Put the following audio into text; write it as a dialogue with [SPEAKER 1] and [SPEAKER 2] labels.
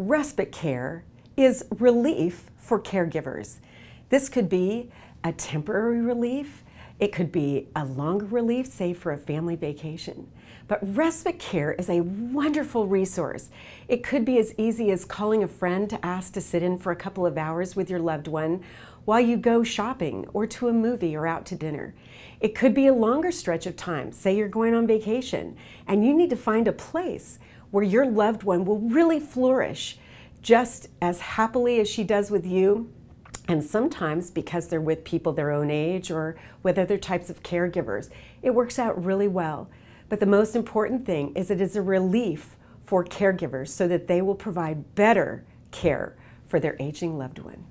[SPEAKER 1] Respite care is relief for caregivers. This could be a temporary relief. It could be a longer relief, say for a family vacation. But respite care is a wonderful resource. It could be as easy as calling a friend to ask to sit in for a couple of hours with your loved one while you go shopping or to a movie or out to dinner. It could be a longer stretch of time. Say you're going on vacation and you need to find a place where your loved one will really flourish just as happily as she does with you. And sometimes, because they're with people their own age or with other types of caregivers, it works out really well. But the most important thing is it is a relief for caregivers so that they will provide better care for their aging loved one.